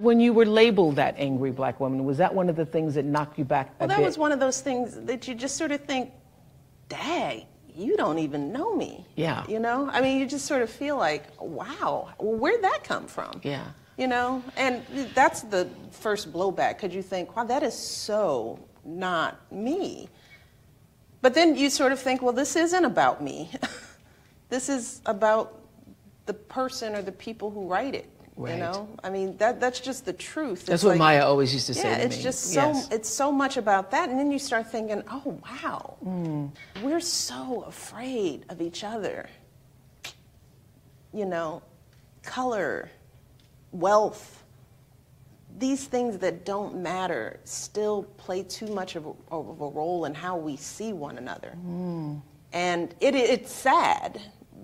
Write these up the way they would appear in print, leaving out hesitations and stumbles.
When you were labeled that angry black woman, was that one of the things that knocked you back a bit? Well, that was one of those things that you just sort of think, dang, you don't even know me. Yeah. You know? I mean, you just sort of feel like, wow, where'd that come from? Yeah. You know? And that's the first blowback, because you think, wow, that is so not me. But then you sort of think, well, this isn't about me. This is about the person or the people who write it. Right. You know, I mean, that's just the truth. That's what Maya always used to say to me. Yeah, it's just so, it's so much about that. And then you start thinking, oh, wow, we're so afraid of each other. You know, color, wealth, these things that don't matter still play too much of a role in how we see one another. And it's sad,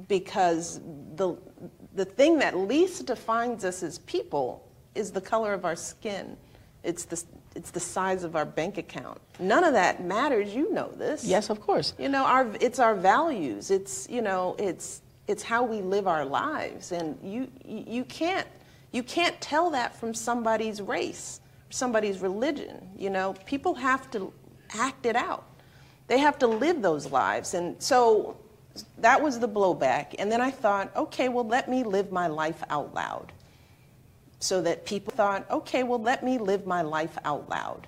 because the thing that least defines us as people is the color of our skin. It's the size of our bank account. None of that matters. You know this. Yes, of course. You know, it's our values. It's, you know, it's how we live our lives. And you can't tell that from somebody's race, somebody's religion. You know, people have to act it out. They have to live those lives. And so that was the blowback. And then I thought, okay, well, let me live my life out loud. So that people thought, okay, well, let me live my life out loud.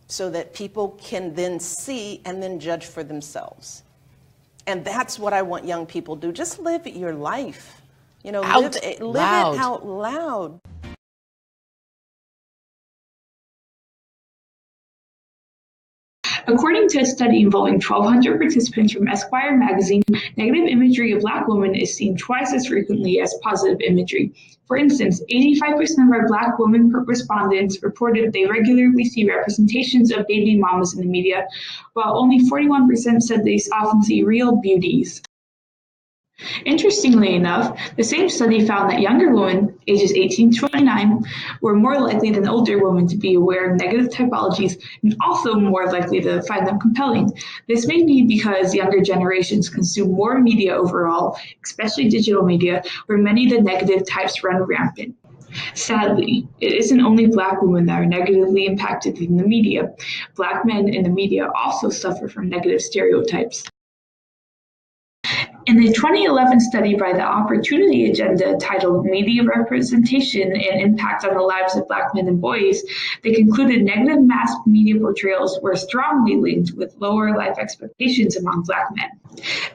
So that people can then see and then judge for themselves. And that's what I want young people to do. Just live your life. You know, live it out loud. According to a study involving 1,200 participants from Esquire magazine, negative imagery of Black women is seen twice as frequently as positive imagery. For instance, 85% of our Black women respondents reported they regularly see representations of baby mamas in the media, while only 41% said they often see real beauties. Interestingly enough, the same study found that younger women, ages 18 to 29, were more likely than older women to be aware of negative typologies and also more likely to find them compelling. This may be because younger generations consume more media overall, especially digital media, where many of the negative types run rampant. Sadly, it isn't only Black women that are negatively impacted in the media. Black men in the media also suffer from negative stereotypes. In a 2011 study by the Opportunity Agenda titled Media Representation and Impact on the Lives of Black Men and Boys, they concluded negative mass media portrayals were strongly linked with lower life expectations among Black men.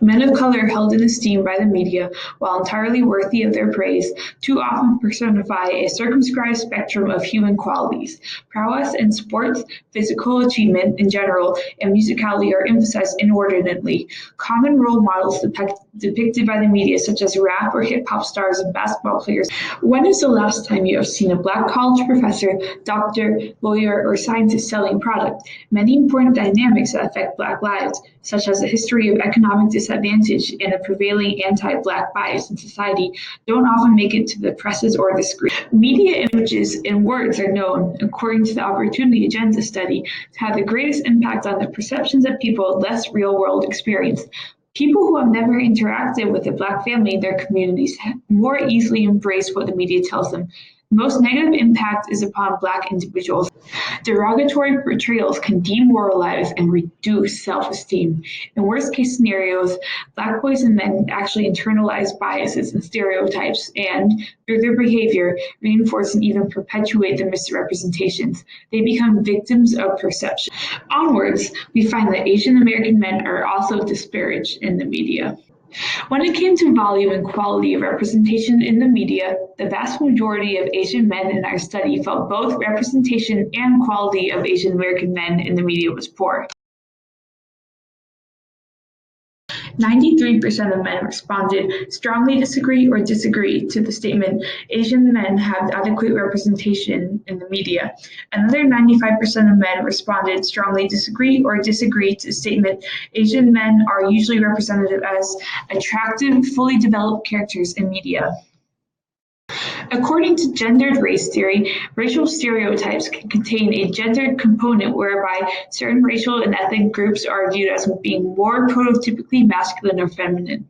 Men of color held in esteem by the media, while entirely worthy of their praise, too often personify a circumscribed spectrum of human qualities. Prowess in sports, physical achievement in general, and musicality are emphasized inordinately. Common role models depicted by the media, such as rap or hip-hop stars and basketball players. When is the last time you have seen a Black college professor, doctor, lawyer, or scientist selling product? Many important dynamics that affect Black lives, such as a history of economic disadvantage and a prevailing anti-Black bias in society, don't often make it to the presses or the screen. Media images and words are known, according to the Opportunity Agenda study, to have the greatest impact on the perceptions of people with less real-world experience. People who have never interacted with a Black family in their communities more easily embrace what the media tells them. The most negative impact is upon Black individuals. Derogatory portrayals can demoralize and reduce self-esteem. In worst-case scenarios, Black boys and men actually internalize biases and stereotypes and, through their behavior, reinforce and even perpetuate the misrepresentations. They become victims of perception. Onwards, we find that Asian American men are also disparaged in the media. When it came to volume and quality of representation in the media, the vast majority of Asian men in our study felt both representation and quality of Asian American men in the media was poor. 93% of men responded strongly disagree or disagree to the statement Asian men have adequate representation in the media. Another 95% of men responded strongly disagree or disagree to the statement Asian men are usually represented as attractive, fully developed characters in media. According to gendered race theory, racial stereotypes can contain a gendered component whereby certain racial and ethnic groups are viewed as being more prototypically masculine or feminine.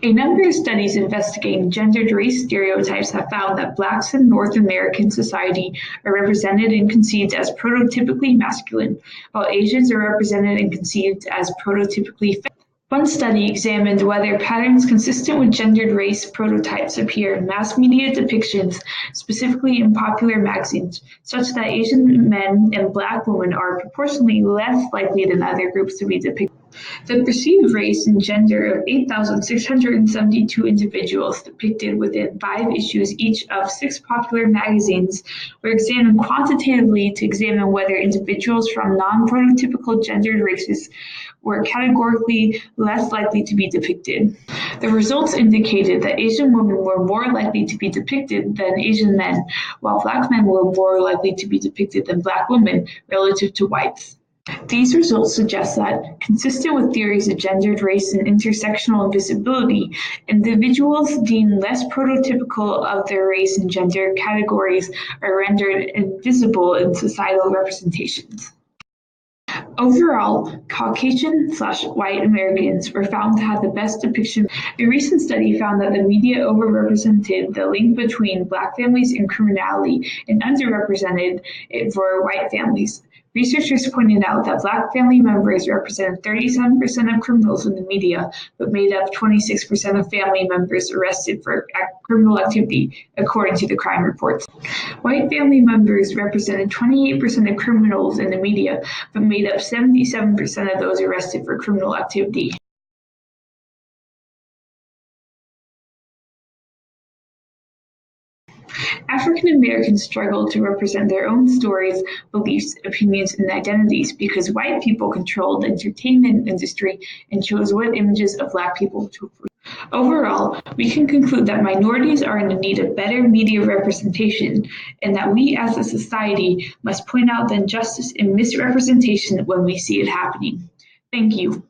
A number of studies investigating gendered race stereotypes have found that Blacks in North American society are represented and conceived as prototypically masculine, while Asians are represented and conceived as prototypically feminine. One study examined whether patterns consistent with gendered race prototypes appear in mass media depictions, specifically in popular magazines, such that Asian men and Black women are proportionally less likely than other groups to be depicted. The perceived race and gender of 8,672 individuals depicted within 5 issues each of 6 popular magazines were examined quantitatively to examine whether individuals from non-prototypical gendered races were categorically less likely to be depicted. The results indicated that Asian women were more likely to be depicted than Asian men, while Black men were more likely to be depicted than Black women relative to whites. These results suggest that, consistent with theories of gendered race and intersectional invisibility, individuals deemed less prototypical of their race and gender categories are rendered invisible in societal representations. Overall, Caucasian/white Americans were found to have the best depiction. A recent study found that the media overrepresented the link between Black families and criminality and underrepresented it for white families. Researchers pointed out that Black family members represented 37% of criminals in the media, but made up 26% of family members arrested for criminal activity, according to the crime reports. White family members represented 28% of criminals in the media, but made up 77% of those arrested for criminal activity. African Americans struggle to represent their own stories, beliefs, opinions, and identities because white people controlled the entertainment industry and chose what images of Black people to approve. Overall, we can conclude that minorities are in need of better media representation, and that we as a society must point out the injustice and misrepresentation when we see it happening. Thank you.